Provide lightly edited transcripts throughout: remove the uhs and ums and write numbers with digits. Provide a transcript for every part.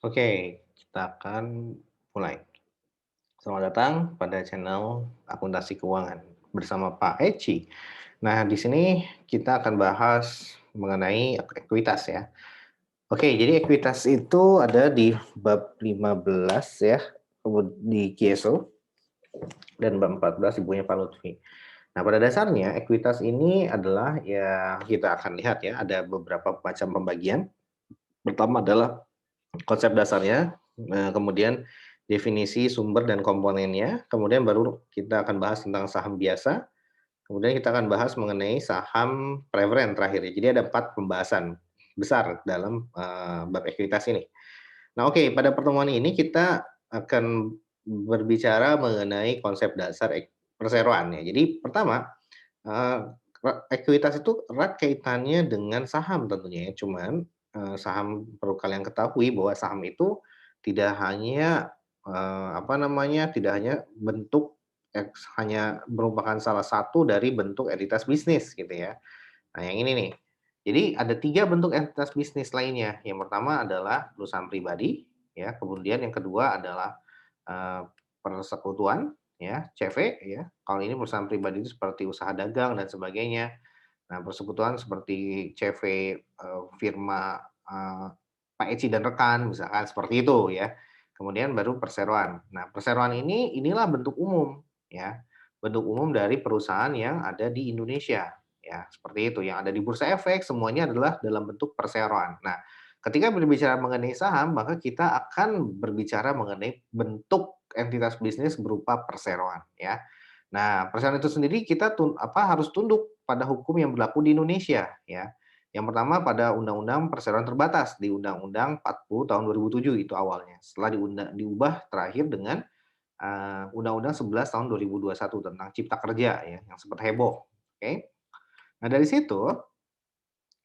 Oke, kita akan mulai. Selamat datang pada channel Akuntansi Keuangan bersama Pak Eci. Nah, di sini kita akan bahas mengenai ekuitas ya. Oke, jadi ekuitas itu ada di bab 15 ya, di Kieso dan bab 14 ibunya Pak Lutfi. Nah, pada dasarnya ekuitas ini adalah ya kita akan lihat ya, ada beberapa macam pembagian. Pertama adalah konsep dasarnya, kemudian definisi sumber dan komponennya, kemudian baru kita akan bahas tentang saham biasa, kemudian kita akan bahas mengenai saham preferen terakhir ya. Jadi ada 4 pembahasan besar dalam, bab ekuitas ini. Nah, oke, pada pertemuan ini kita akan berbicara mengenai konsep dasar perseroan ya. Jadi pertama, eee, ekuitas itu erat kaitannya dengan saham tentunya ya, cuman, saham perlu kalian ketahui bahwa saham itu tidak hanya, apa namanya, tidak hanya bentuk hanya merupakan salah satu dari bentuk entitas bisnis gitu ya. Nah, yang ini nih, jadi ada 3 bentuk entitas bisnis lainnya. Yang pertama adalah perusahaan pribadi, ya, kemudian yang kedua adalah, eee, persekutuan, ya, CV, ya. Kalau ini perusahaan pribadi itu seperti usaha dagang dan sebagainya. Nah, persekutuan seperti CV, firma, Pak Eci dan rekan, misalkan seperti itu, ya. Kemudian baru perseroan. Nah, perseroan inilah bentuk umum, ya, bentuk umum dari perusahaan yang ada di Indonesia. Ya, seperti itu, yang ada di Bursa Efek semuanya adalah dalam bentuk perseroan. Nah, ketika berbicara mengenai saham, maka kita akan berbicara mengenai bentuk entitas bisnis berupa perseroan, ya. Nah, perseroan itu sendiri kita harus tunduk pada hukum yang berlaku di Indonesia, ya. Yang pertama pada Undang-Undang Perseroan Terbatas di Undang-Undang 40 tahun 2007 itu awalnya. Setelah diubah terakhir dengan, Undang-Undang 11 tahun 2021 tentang Cipta Kerja ya, yang sempat heboh, oke. Nah, dari situ,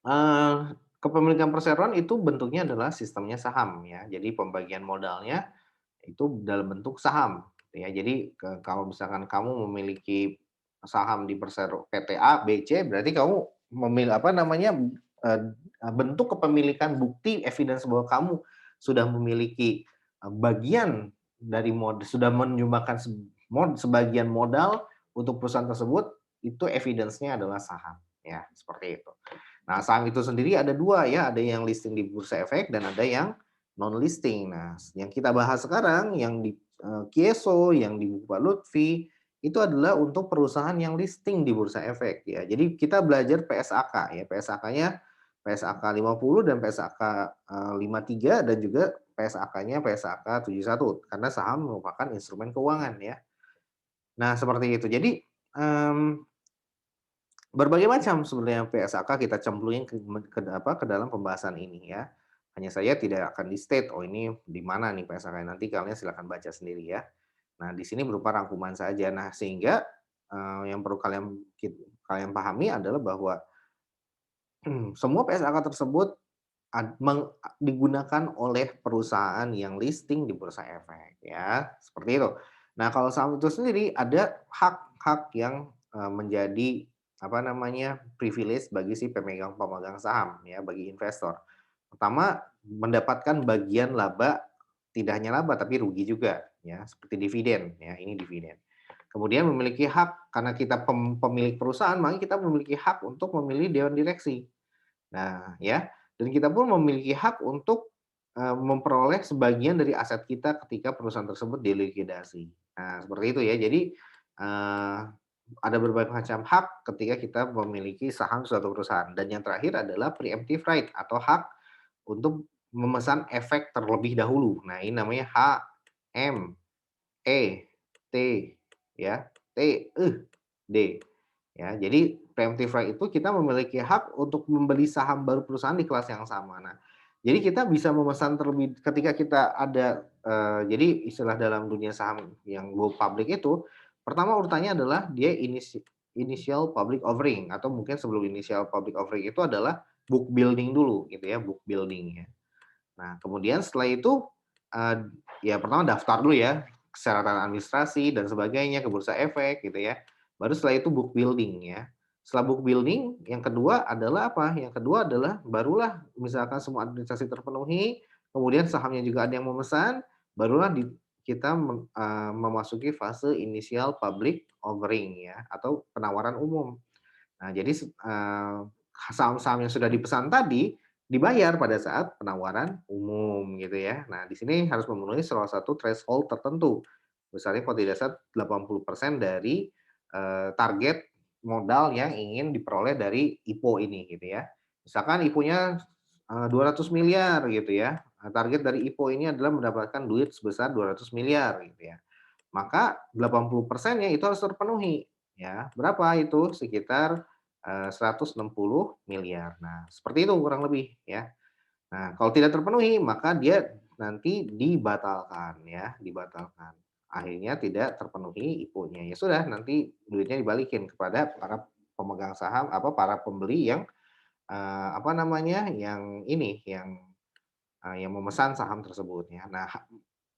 eee, kepemilikan perseroan itu bentuknya adalah sistemnya saham ya. Jadi pembagian modalnya itu dalam bentuk saham gitu ya. Jadi kalau misalkan kamu memiliki saham di PT A, B, C berarti kamu apa namanya, eee, bentuk kepemilikan bukti evidence bahwa kamu sudah memiliki, bagian dari sudah menyumbangkan sebagian modal untuk perusahaan tersebut, itu evidence-nya adalah saham, ya seperti itu. Nah, saham itu sendiri ada 2 ya, ada yang listing di Bursa Efek dan ada yang non-listing. Nah, yang kita bahas sekarang yang di, Kieso, yang di buku Pak Lutfi, itu adalah untuk perusahaan yang listing di Bursa Efek ya. Jadi kita belajar PSAK ya, PSAK-nya PSAK 50 dan PSAK, 53 dan juga PSAK-nya PSAK 71 karena saham merupakan instrumen keuangan ya. Nah, seperti itu. Jadi, mmm berbagai macam sebenarnya PSAK kita cemplungin ke dalam pembahasan ini ya. Hanya saja tidak akan di-state, "Oh ini di mana nih PSAK-nya?" Nanti kalian silakan baca sendiri ya. Nah, di sini berupa rangkuman saja. Nah, sehingga, yang perlu kalian pahami adalah bahwa semua PSAK tersebut digunakan oleh perusahaan yang listing di Bursa Efek ya, seperti itu. Nah, kalau saham itu sendiri ada hak-hak yang, menjadi apa namanya, privilege bagi si pemegang saham ya, bagi investor. Pertama, mendapatkan bagian laba, tidak hanya laba tapi rugi juga ya, seperti dividen ya, ini dividen. Kemudian memiliki hak karena kita pemilik perusahaan, maka kita memiliki hak untuk memilih dewan direksi. Nah, ya, dan kita pun memiliki hak untuk, memperoleh sebagian dari aset kita ketika perusahaan tersebut dilikuidasi. Nah, seperti itu ya. Jadi, ada berbagai macam hak ketika kita memiliki saham suatu perusahaan. Dan yang terakhir adalah preemptive right atau hak untuk memesan efek terlebih dahulu. Nah, ini namanya HMET ya, TED. Ya, jadi preemptive right itu kita memiliki hak untuk membeli saham baru perusahaan di kelas yang sama. Nah, jadi kita bisa memesan terlebih ketika kita ada, jadi istilah dalam dunia saham yang go public itu, pertama urutannya adalah dia initial public offering atau mungkin sebelum initial public offering itu adalah book building dulu gitu ya, book building ya. Nah, kemudian setelah itu, ya pertama daftar dulu ya, persyaratan administrasi dan sebagainya ke Bursa Efek gitu ya. Baru setelah itu book building ya. Setelah book building, yang kedua adalah apa? Yang kedua adalah barulah misalkan semua administrasi terpenuhi, kemudian sahamnya juga ada yang memesan, barulah kita memasuki fase initial public offering ya, atau penawaran umum. Nah, jadi saham-saham yang sudah dipesan tadi dibayar pada saat penawaran umum gitu ya. Nah, di sini harus memenuhi salah satu threshold tertentu. Misalnya kalau tidak salah 80% dari target modal yang ingin diperoleh dari IPO ini gitu ya. Misalkan IPO-nya 200 miliar gitu ya. Nah, target dari IPO ini adalah mendapatkan duit sebesar 200 miliar gitu ya. Maka 80%-nya itu harus terpenuhi ya. Berapa itu? Sekitar 160 miliar. Nah, seperti itu kurang lebih ya. Nah, kalau tidak terpenuhi maka dia nanti dibatalkan ya, dibatalkan. Akhirnya tidak terpenuhi IPO-nya. Ya sudah, nanti duitnya dibalikin kepada para pemegang saham para pembeli yang apa namanya, yang memesan saham tersebut ya. Nah,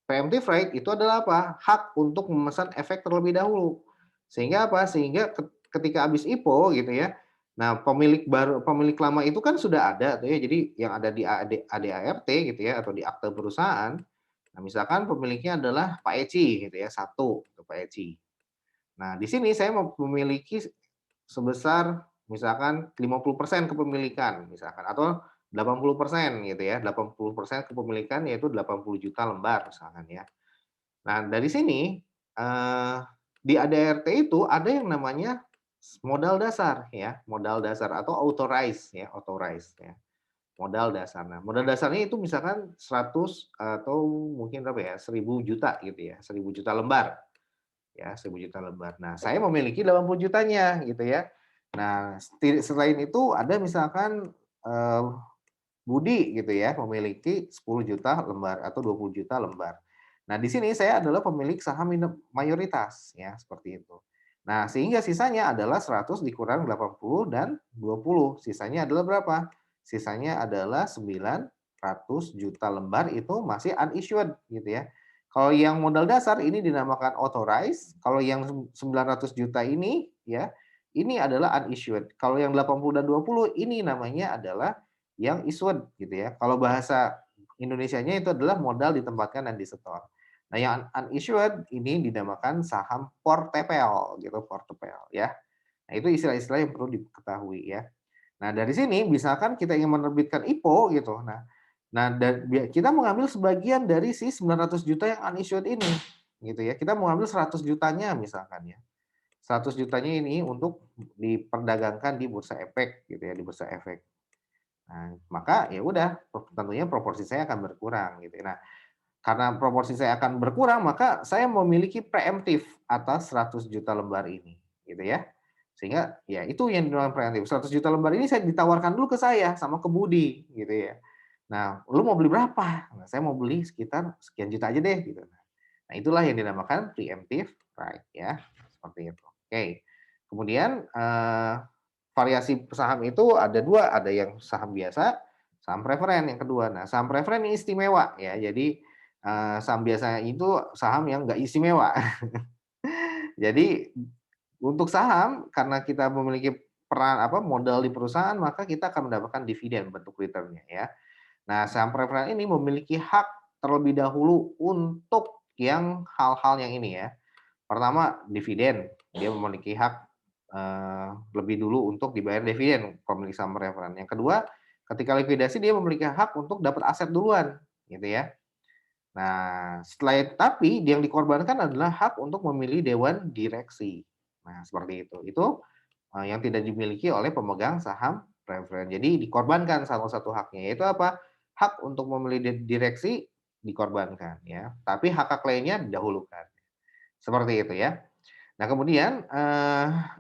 preemptive right itu adalah apa? Hak untuk memesan efek terlebih dahulu. Sehingga apa? Sehingga ketika habis IPO gitu ya, nah pemilik lama itu kan sudah ada tuh ya, jadi yang ada di ADART gitu ya, atau di akte perusahaan. Nah, misalkan pemiliknya adalah Pak Eci gitu ya, satu, itu Pak Eci. Nah, di sini saya memiliki sebesar misalkan 50% kepemilikan misalkan, atau 80% gitu ya, 80% kepemilikan yaitu 80 juta lembar misalkan ya. Nah, dari sini, di ADRT itu ada yang namanya modal dasar ya, modal dasar atau authorize ya, modal dasar. Nah, modal dasarnya itu misalkan 100 atau mungkin berapa ya, 1.000 juta gitu ya, 1.000 juta lembar ya, 1.000 juta lembar. Nah, saya memiliki 80 jutanya gitu ya. Nah, selain itu ada misalkan, eee, Budi gitu ya, memiliki 10 juta lembar atau 20 juta lembar. Nah, di sini saya adalah pemilik saham mayoritas ya, seperti itu. Nah, sehingga sisanya adalah 100 dikurang 80 dan 20, sisanya adalah berapa? Sisanya adalah 900 juta lembar itu masih unissued gitu ya. Kalau yang modal dasar ini dinamakan authorized, kalau yang 900 juta ini ya, ini adalah unissued. Kalau yang 80 dan 20 ini namanya adalah yang issued gitu ya. Kalau bahasa Indonesianya itu adalah modal ditempatkan dan disetor. Nah, yang unissued ini dinamakan saham portepel gitu, portepel ya. Nah, itu istilah-istilah yang perlu diketahui ya. Nah, dari sini misalkan kita ingin menerbitkan IPO gitu. Nah dan kita mengambil sebagian dari si 900 juta yang unissued ini gitu ya. Kita mengambil 100 jutanya misalkan ya. 100 jutanya ini untuk diperdagangkan di bursa efek gitu ya, di bursa efek. Nah, maka ya udah tentunya proporsi saya akan berkurang gitu. Nah, karena proporsi saya akan berkurang, maka saya memiliki preemptif atas 100 juta lembar ini gitu ya. Sehingga ya itu yang dinamakan preemptif. 100 juta lembar ini saya ditawarkan dulu ke saya sama ke Budi gitu ya. Nah, "Lu mau beli berapa?" Nah, "Saya mau beli sekitar sekian juta aja deh," gitu. Nah, itulah yang dinamakan preemptive right ya, seperti itu. Oke. Kemudian, variasi saham itu ada 2, ada yang saham biasa, saham preferen yang kedua. Nah, saham preferen ini istimewa ya, jadi, saham biasa itu saham yang nggak istimewa. Jadi, untuk saham karena kita memiliki peran modal di perusahaan, maka kita akan mendapatkan dividen bentuk return-nya ya. Nah, saham preferen ini memiliki hak terlebih dahulu untuk yang hal-hal yang ini ya. Pertama, dividen, dia memiliki hak, lebih dulu untuk dibayar dividen pemilik saham preferen. Yang kedua, ketika likuidasi dia memiliki hak untuk dapat aset duluan, gitu ya. Nah, tapi yang dikorbankan adalah hak untuk memilih dewan direksi. Nah, seperti itu. Itu, yang tidak dimiliki oleh pemegang saham preferen. Jadi dikorbankan salah satu haknya, yaitu apa? Hak untuk memilih direksi dikorbankan ya, tapi hak-hak lainnya didahulukan. Seperti itu ya. Nah kemudian,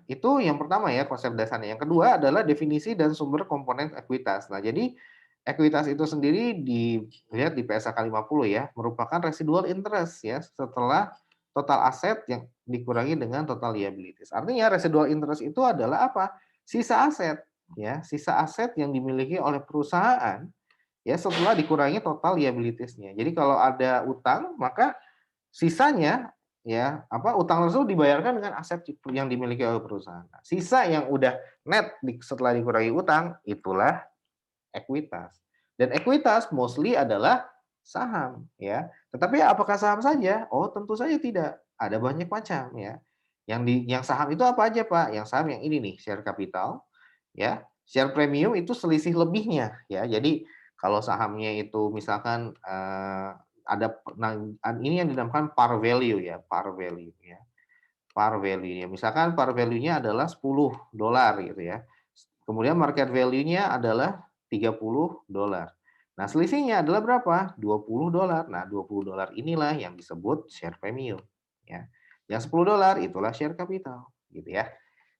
itu yang pertama ya konsep dasarnya. Yang kedua adalah definisi dan sumber komponen ekuitas. Nah jadi, ekuitas itu sendiri dilihat di PSAK 50 ya, merupakan residual interest ya, setelah total aset yang dikurangi dengan total liabilities. Artinya residual interest itu adalah apa? Sisa aset ya, sisa aset yang dimiliki oleh perusahaan ya setelah dikurangi total liabilities-nya. Jadi kalau ada utang maka sisanya ya, utang tersebut dibayarkan dengan aset yang dimiliki oleh perusahaan. Nah, sisa yang udah net setelah dikurangi utang, itulah ekuitas. Dan ekuitas mostly adalah saham ya. Tetapi apakah saham saja? Oh, tentu saja tidak. Ada banyak macam ya. Yang saham itu apa aja, Pak? Yang saham yang ini nih, share capital ya. Share premium itu selisih lebihnya ya. Jadi kalau sahamnya itu misalkan ada nah, ini yang dinamakan par value ya, par value ya. Par value-nya. Misalkan par value-nya adalah $10 gitu ya. Kemudian market value-nya adalah $30. Nah, selisihnya adalah berapa? $20. Nah, $20 inilah yang disebut share premium ya. Yang $10 itulah share capital gitu ya.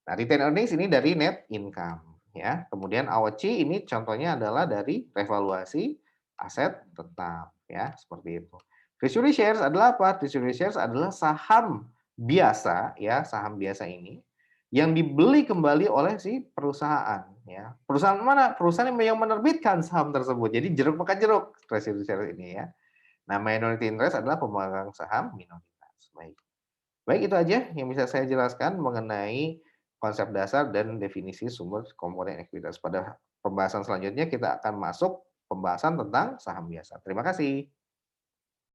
Nah, retained earnings ini dari net income ya. Kemudian AOCI ini contohnya adalah dari revaluasi aset tetap ya, seperti itu. Treasury shares adalah apa? Treasury shares adalah saham biasa ya, saham biasa ini yang dibeli kembali oleh si perusahaan ya. Perusahaan mana? Perusahaan yang menerbitkan saham tersebut. Jadi jeruk makan jeruk treasury shares ini ya. Nah, minority interest adalah pemegang saham minoritas. Baik. Baik, itu aja yang bisa saya jelaskan mengenai konsep dasar dan definisi sumber komponen ekuitas. Pada pembahasan selanjutnya kita akan masuk pembahasan tentang saham biasa. Terima kasih.